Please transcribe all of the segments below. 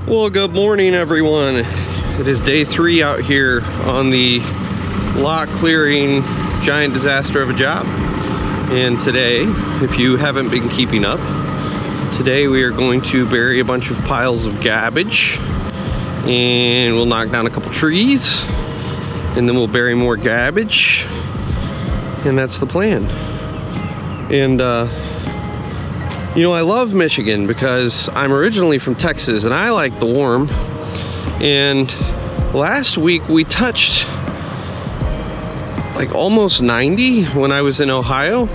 Well, good morning, everyone. It is day 3 out here on the lot clearing giant disaster of a job. And today, if you haven't been keeping up, today we are going to bury a bunch of piles of garbage, and we'll knock down a couple trees, and then we'll bury more garbage, and that's the plan. And you know, I love Michigan because I'm originally from Texas and I like the warm. And last week we touched like almost 90 when I was in Ohio.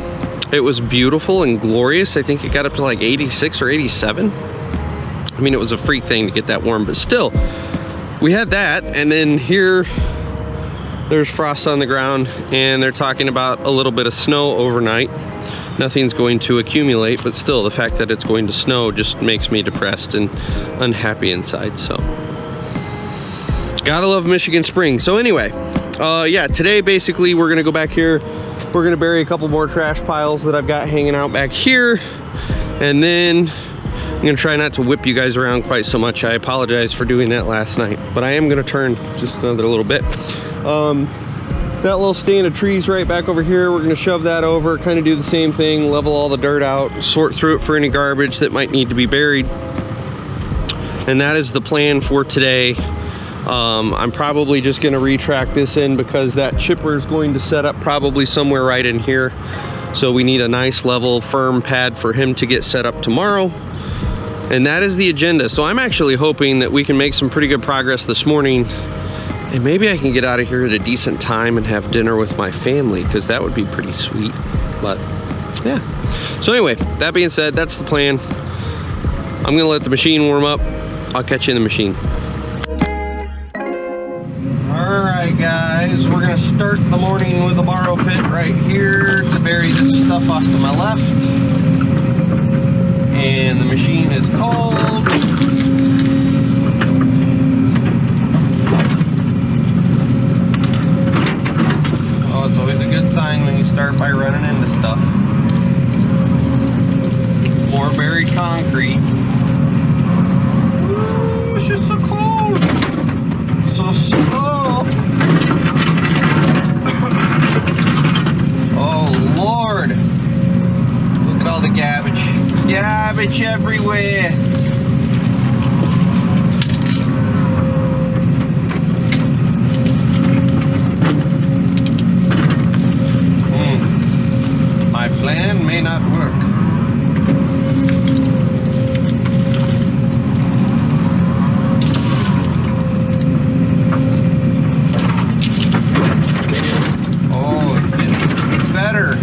It was beautiful and glorious. I think it got up to like 86 or 87. I mean, it was a freak thing to get that warm, but still, we had that. And then here, there's frost on the ground and they're talking about a little bit of snow overnight. Nothing's going to accumulate, but still, the fact that it's going to snow just makes me depressed and unhappy inside. So gotta love Michigan spring. So anyway, yeah, today basically we're gonna go back here. We're gonna bury a couple more trash piles that I've got hanging out back here, and then I'm gonna try not to whip you guys around quite so much. I apologize for doing that last night, but I am gonna turn just another little bit. That little stand of trees right back over here, we're gonna shove that over, kind of do the same thing, level all the dirt out, sort through it for any garbage that might need to be buried. And that is the plan for today. I'm probably just gonna retract this in because that chipper is going to set up probably somewhere right in here. So we need a nice level, firm pad for him to get set up tomorrow. And that is the agenda. So I'm actually hoping that we can make some pretty good progress this morning. And maybe I can get out of here at a decent time and have dinner with my family, because that would be pretty sweet. But yeah. So anyway, that being said, that's the plan. I'm gonna let the machine warm up. I'll catch you in the machine. All right, guys, we're gonna start the morning with a borrow pit right here to bury this stuff off to my left. And the machine is cold. It's always a good sign when you start by running into stuff. More buried concrete. Ooh, it's just so cold. So slow. Oh Lord. Look at all the garbage. Garbage everywhere. Plan may not work. Oh, it's getting better.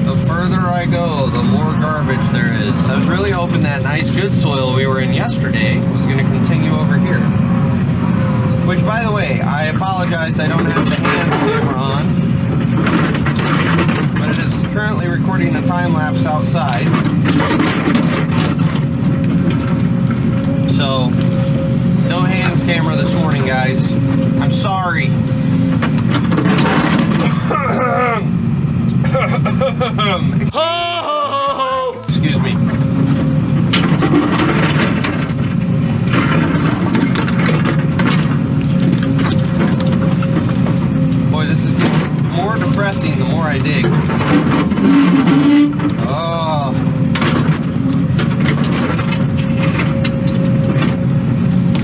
The further I go, the more garbage there is. I was really hoping that nice good soil we were in yesterday was going to continue over here. Which, by the way, I apologize, I don't have the hand camera on. But it is currently recording a time lapse outside. So, no hands camera this morning, guys. I'm sorry. Excuse me. Boy, this is getting more depressing the more I dig. Oh.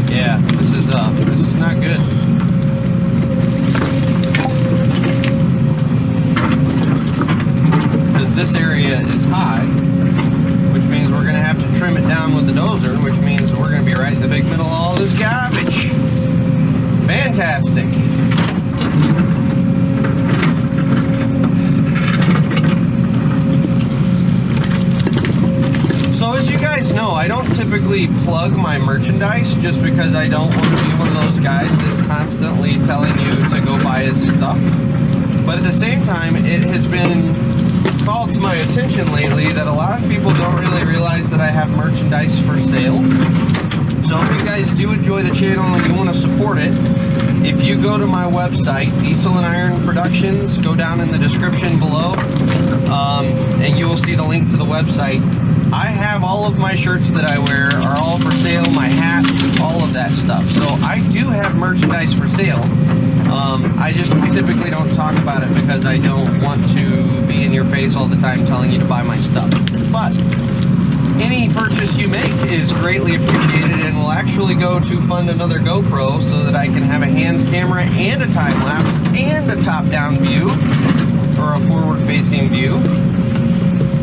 Yeah, this is not good. Because this area is high, which means we're gonna have to trim it down with the dozer, which means we're gonna be right in the big middle of all this garbage. Fantastic. So as you guys know, I don't typically plug my merchandise just because I don't want to be one of those guys that's constantly telling you to go buy his stuff. But at the same time, it has been called to my attention lately that a lot of people don't really realize that I have merchandise for sale. So if you guys do enjoy the channel and you want to support it, if you go to my website, Diesel and Iron Productions, go down in the description below, and you will see the link to the website. I have all of my shirts that I wear are all for sale, my hats, all of that stuff. So I do have merchandise for sale. I just typically don't talk about it because I don't want to be in your face all the time telling you to buy my stuff. But any purchase you make is greatly appreciated and will actually go to fund another GoPro so that I can have a hands camera and a time lapse and a top-down view or a forward-facing view.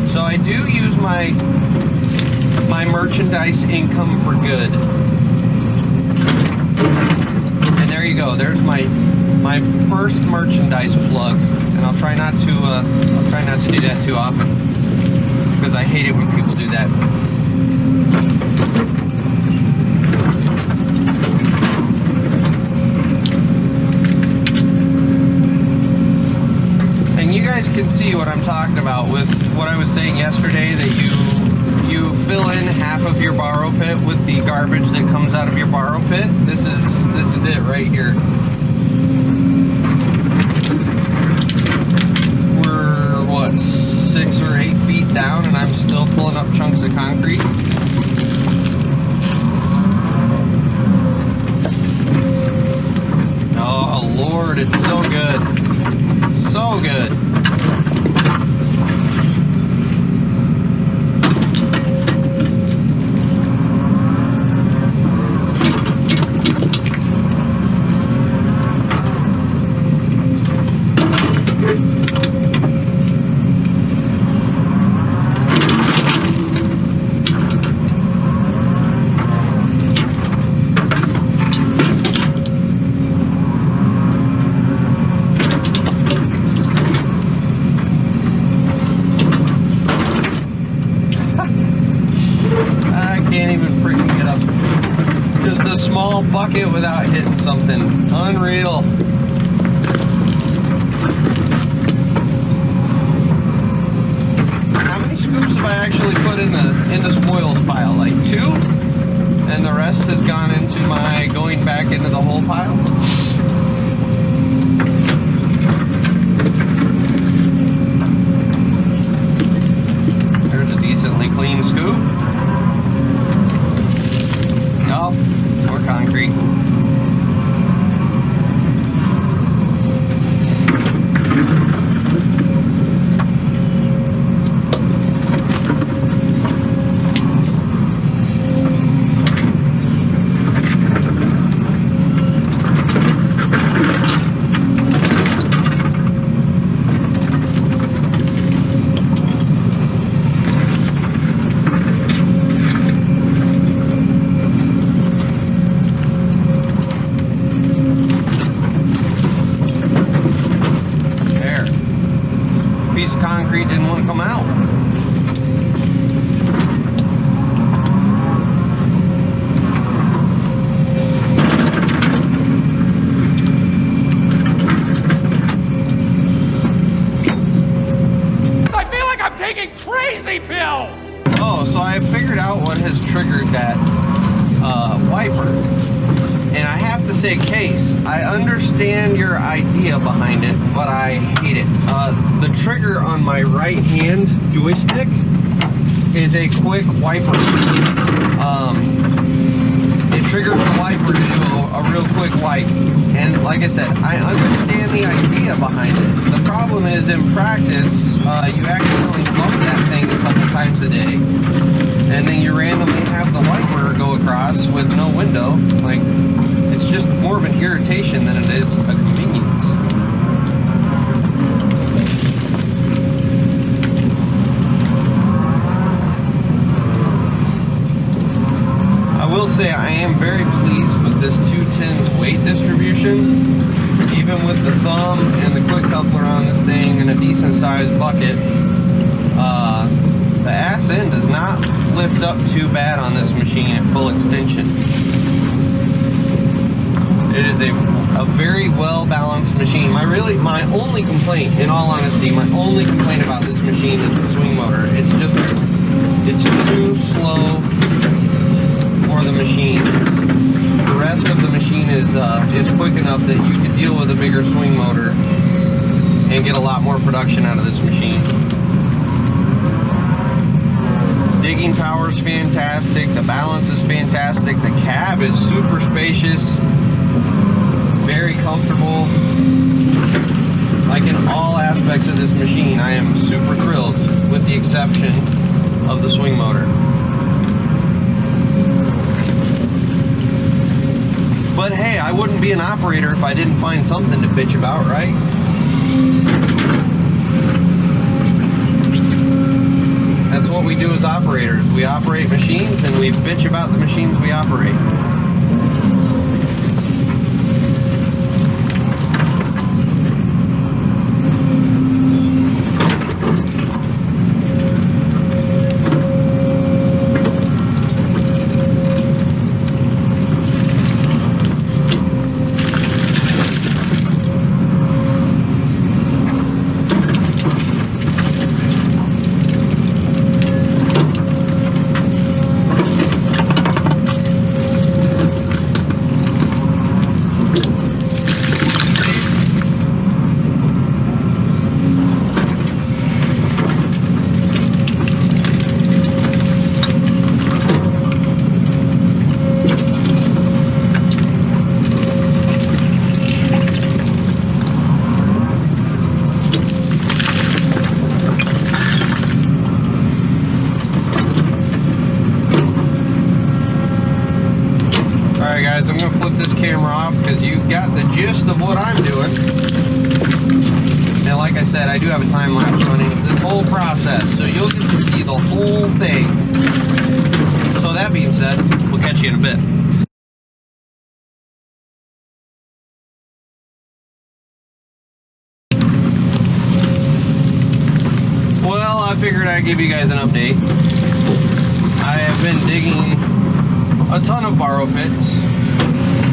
So I do use my merchandise income for good. And there you go. There's my first merchandise plug, and I'll try not to do that too often because I hate it when people do that. And you guys can see what I'm talking about with what I was saying yesterday, that you fill in half of your borrow pit with the garbage that comes out of your borrow pit. This is it right here. We're what, 6 or 8 feet down and I'm still pulling up chunks of concrete. Oh Lord, it's so good. So good. Bucket without hitting something. Unreal. How many scoops have I actually put in the spoils pile? Like 2? And the rest has gone into my going back into the whole pile? There's a decently clean scoop. Yup. More concrete. Concrete didn't want to come out. I feel like I'm taking crazy pills! Oh, so I figured out what has triggered that wiper. And I have to say, Case, I understand your idea behind it, but I hate it. The trigger on my right hand joystick is a quick wiper. It triggers the wiper to do a real quick wipe. And like I said, I understand the idea behind it. The problem is, in practice, you accidentally bump that thing a couple times a day, and then you randomly have the wiper go across with no window. Like, it's just more of an irritation than it is a convenience. I will say I am very pleased with this 210's weight distribution. Even with the thumb and the quick coupler on this thing and a decent sized bucket, the ass end does not lift up too bad on this machine at full extension. It is a very well balanced machine. My only complaint, in all honesty, my only complaint about this machine is the swing motor. It's too slow for the machine. The rest of the machine is quick enough that you can deal with a bigger swing motor and get a lot more production out of this machine. digging power is fantastic. The balance is fantastic. The cab is super spacious, very comfortable. Like in all aspects of this machine, I am super thrilled, with the exception of the swing motor. But hey, I wouldn't be an operator if I didn't find something to bitch about, right? That's what we do as operators. We operate machines and we bitch about the machines we operate. I'm going to flip this camera off because you got the gist of what I'm doing. And like I said, I do have a time lapse running of this whole process, so you'll get to see the whole thing. So that being said, we'll catch you in a bit. Well, I figured I'd give you guys an update. I have been digging a ton of borrow pits,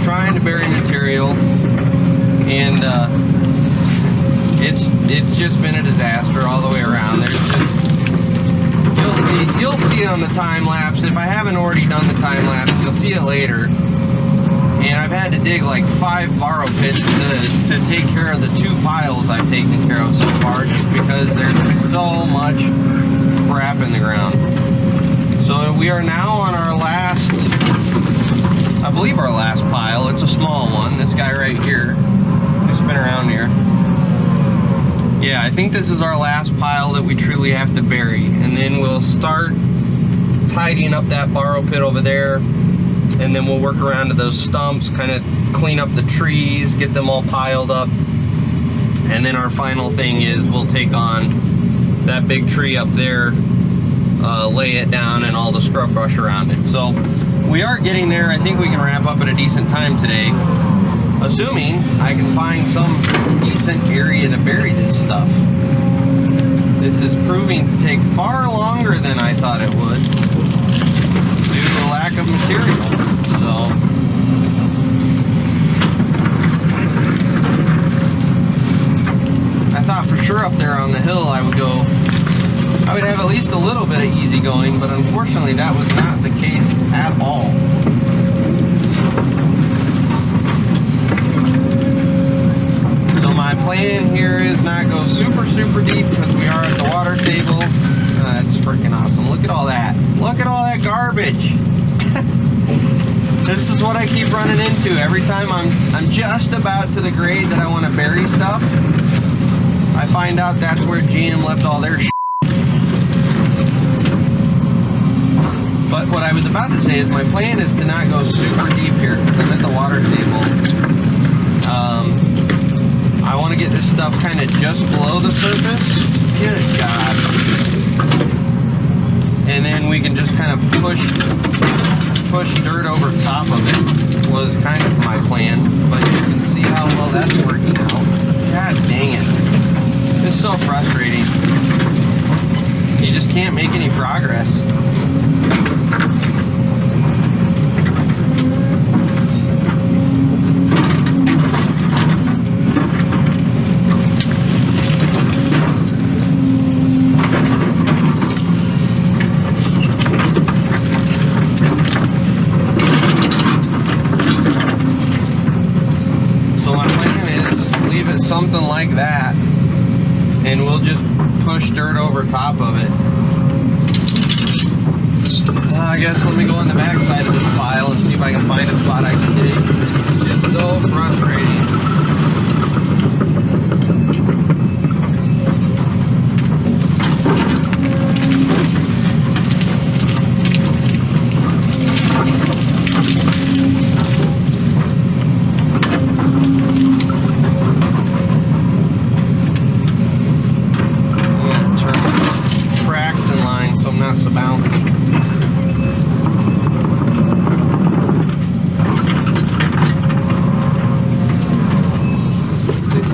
trying to bury material, and it's just been a disaster all the way around. There's just, you'll see on the time lapse. If I haven't already done the time lapse, you'll see it later. And I've had to dig like 5 borrow pits to take care of the 2 piles I've taken care of so far, just because there's so much crap in the ground. So we are now on our last, I believe our last pile. It's a small one. This guy right here. Let me spin around here. Yeah, I think this is our last pile that we truly have to bury. And then we'll start tidying up that borrow pit over there. And then we'll work around to those stumps, kind of clean up the trees, get them all piled up. And then our final thing is we'll take on that big tree up there, lay it down, and all the scrub brush around it. So we are getting there. I think we can wrap up at a decent time today, assuming I can find some decent area to bury this stuff. This is proving to take far longer than I thought it would due to the lack of material. So I thought for sure up there on the hill I would have at least a little bit of easy going, but unfortunately that was not the case at all. So my plan here is not go super deep because we are at the water table. That's freaking awesome. Look at all that. Look at all that garbage. This is what I keep running into every time I'm just about to the grade that I want to bury stuff. I find out that's where GM left all their shit. But what I was about to say is my plan is to not go super deep here because I'm at the water table. I want to get this stuff kind of just below the surface. Good God. And then we can just kind of push dirt over top of it was kind of my plan. But you can see how well that's working out. God dang it. It's so frustrating. You just can't make any progress. Something like that, and we'll just push dirt over top of it. I guess let me go on the back side of this pile and see if I can find a spot I can dig. This is just so frustrating.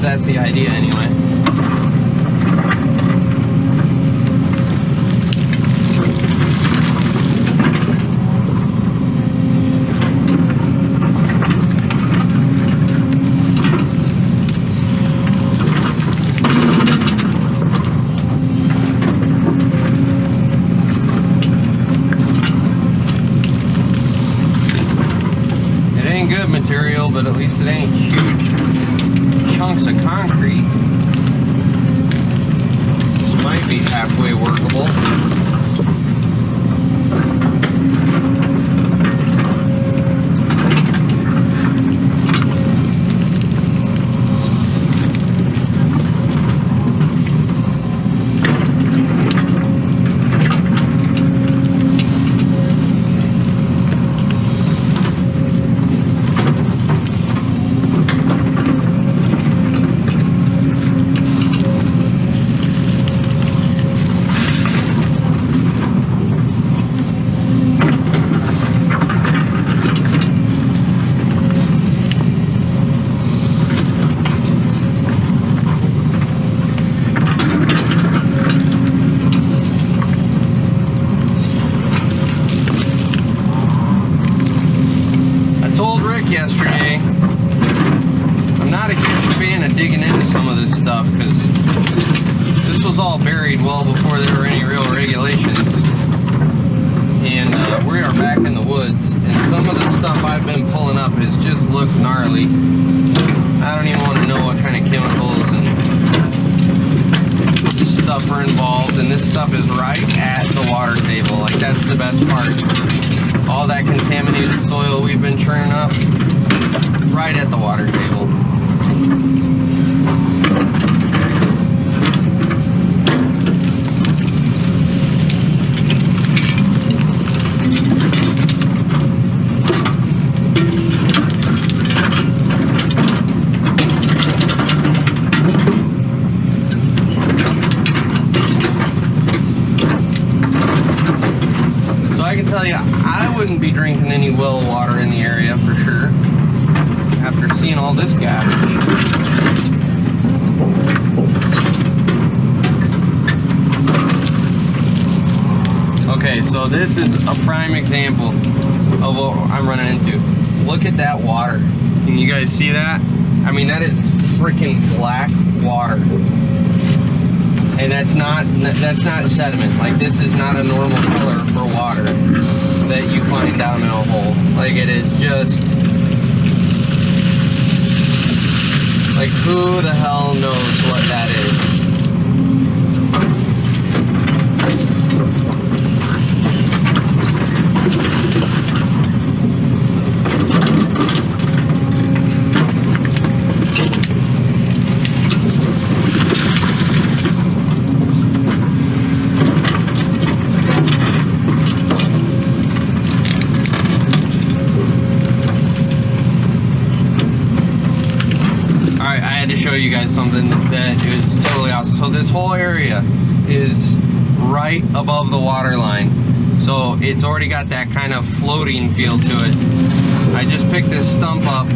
That's the idea anyway. It ain't good material, but at least it ain't huge chunks of concrete. This might be halfway workable. Yesterday, I'm not a huge fan of digging into some of this stuff because this was all buried well before there were any real regulations, and we are back in the woods, and some of the stuff I've been pulling up has just looked gnarly. I don't even want to know what kind of chemicals and stuff are involved, and this stuff is right at the water table. Like, that's the best part. All that contaminated soil we've been churning up, right at the water table. I can tell you, I wouldn't be drinking any well water in the area for sure, after seeing all this garbage. Okay, so this is a prime example of what I'm running into. Look at that water. Can you guys see that? I mean, that is freaking black water. And that's not sediment. Like, this is not a normal color for water that you find down in a hole. Like, it is just like, who the hell knows what that is? Show you guys something that is totally awesome. So this whole area is right above the water line, so it's already got that kind of floating feel to it. I just picked this stump up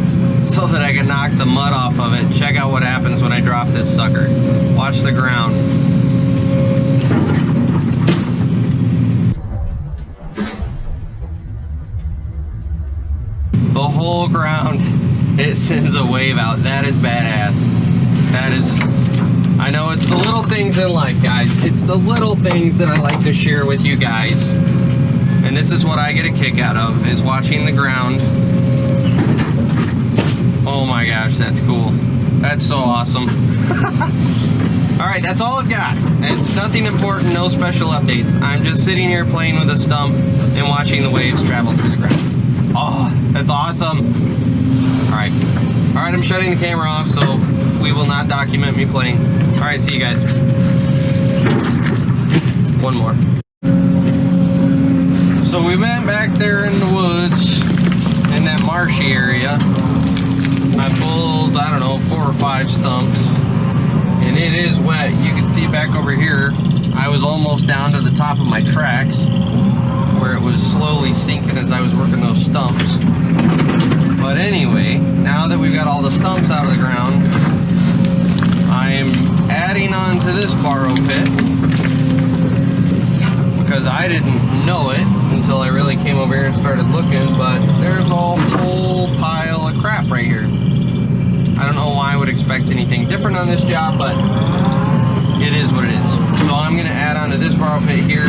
so that I can knock the mud off of it. Check out what happens when I drop this sucker. Watch the ground. The whole ground, it sends a wave out. That is badass. That is, I know it's the little things in life, guys. It's the little things that I like to share with you guys. And this is what I get a kick out of, is watching the ground. Oh my gosh, that's cool. That's so awesome. Alright, that's all I've got. It's nothing important, no special updates. I'm just sitting here playing with a stump and watching the waves travel through the ground. Oh, that's awesome. Alright. Alright, I'm shutting the camera off, so we will not document me playing. Alright, see you guys. One more. So we went back there in the woods, in that marshy area. I pulled, I don't know, 4 or 5 stumps. And it is wet. You can see back over here, I was almost down to the top of my tracks, where it was slowly sinking as I was working those stumps. But anyway, now that we've got all the stumps out of the ground, I am adding on to this borrow pit, because I didn't know it until I really came over here and started looking, but there's a whole pile of crap right here. I don't know why I would expect anything different on this job, but it is what it is. So I'm going to add on to this borrow pit here